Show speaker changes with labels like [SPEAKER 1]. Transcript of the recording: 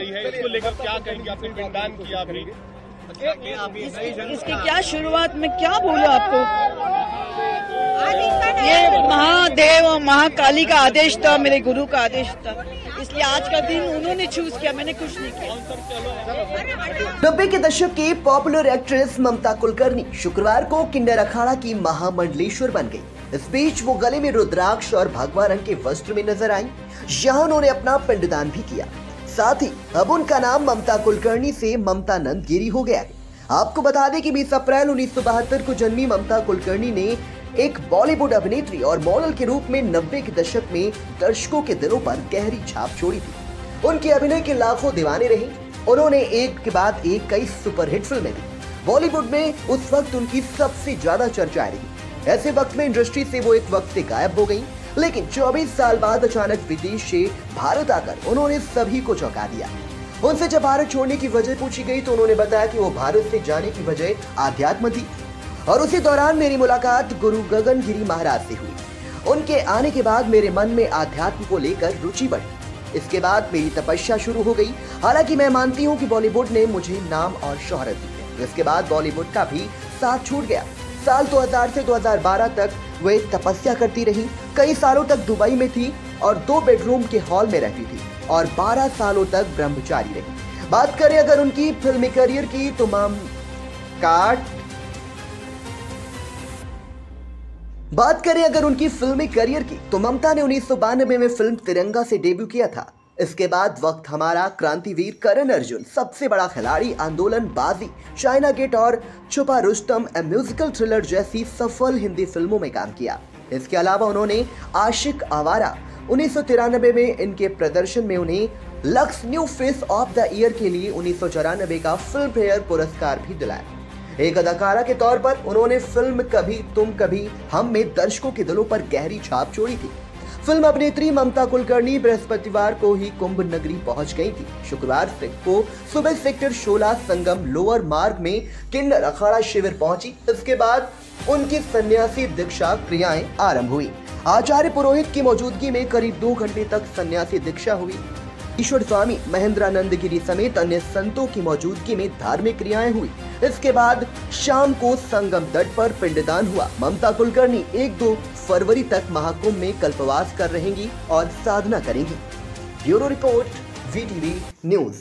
[SPEAKER 1] रही है, इसको लेकर क्या कहेंगे? आपने पिंडदान किया अभी,
[SPEAKER 2] इसकी क्या शुरुआत में क्या बोलूं आपको? ये महादेव और महाकाली का आदेश था, मेरे गुरु का आदेश था, इसलिए आज का दिन उन्होंने चूज किया, मैंने कुछ नहीं किया।
[SPEAKER 3] 90 के दशक की पॉपुलर एक्ट्रेस ममता कुलकर्णी शुक्रवार को किन्नर अखाड़ा की महामंडलेश्वर बन गई। इस बीच वो गले में रुद्राक्ष और भगवा रंग के वस्त्र में नजर आई, जहां उन्होंने अपना पिंडदान भी किया। साथ ही अब उनका नाम ममता कुलकर्णी से ममता नंद गिरी हो गया है। आपको बता दें कि 20 अप्रैल 1972 को जन्मी ममता कुलकर्णी ने एक बॉलीवुड अभिनेत्री और मॉडल के रूप में 90 के दशक में दर्शकों के दिलों पर गहरी छाप छोड़ी थी। उनके अभिनय के लाखों दीवाने रहे। उन्होंने एक के बाद एक कई सुपरहिट फिल्में दी। बॉलीवुड में उस वक्त उनकी सबसे ज्यादा चर्चाएं रही। ऐसे वक्त में इंडस्ट्री से वो एक वक्त से गायब हो गई, लेकिन 24 साल बाद अचानक विदेश से भारत आकर उन्होंने सभी को चौंका दिया। उनसे जब भारत छोड़ने की वजह पूछी गई तो उन्होंने बताया कि वो भारत से जाने की वजह आध्यात्म थी और उसी दौरान मेरी मुलाकात गुरु गगन गिरी महाराज से हुई। उनके आने के बाद मेरे मन में आध्यात्म को लेकर रुचि बढ़ी। इसके बाद मेरी तपस्या शुरू हो गई। हालांकि मैं मानती हूँ कि बॉलीवुड ने मुझे नाम और शोहरत दी है। इसके बाद बॉलीवुड का भी साथ छूट गया। साल 2000 से 2012 तक वे तपस्या करती रही। कई सालों तक दुबई में थी और 2 बेडरूम के हॉल में रहती थी और 12 सालों तक ब्रह्मचारी रही। बात करें अगर उनकी फिल्मी करियर की तो ममता ने 1992 में फिल्म तिरंगा से डेब्यू किया था। इसके बाद वक्त हमारा, क्रांतिवीर, करण अर्जुन, सबसे बड़ा खिलाड़ी, आंदोलन, बाजी, चाइना गेट और छुपा रुस्तम, ए म्यूजिकल थ्रिलर जैसी सफल हिंदी फिल्मों में काम किया। इसके अलावा उन्होंने आशिक आवारा 1993 में इनके प्रदर्शन में उन्हें lux new face of the year के लिए 1994 का फिल्म फेयर पुरस्कार भी दिलाया। एक अदाकारा के तौर पर उन्होंने फिल्म कभी तुम कभी हम में दर्शकों के दिलों पर गहरी छाप छोड़ी थी। फिल्म अभिनेत्री ममता कुलकर्णी बृहस्पतिवार को ही कुंभ नगरी पहुंच गई थी। शुक्रवार को सुबह सेक्टर 16 संगम लोअर मार्ग में किन्नर अखाड़ा शिविर पहुंची। इसके बाद उनकी सन्यासी दीक्षा क्रियाएं आरंभ हुई। आचार्य पुरोहित की मौजूदगी में करीब 2 घंटे तक सन्यासी दीक्षा हुई। ईश्वर स्वामी महेंद्रानंद गिरी समेत अन्य संतों की मौजूदगी में धार्मिक क्रियाएं हुई। इसके बाद शाम को संगम तट पर पिंडदान हुआ। ममता कुलकर्णी 1-2 फरवरी तक महाकुंभ में कल्पवास कर रहेंगी और साधना करेंगी। Bureau report, VTV news.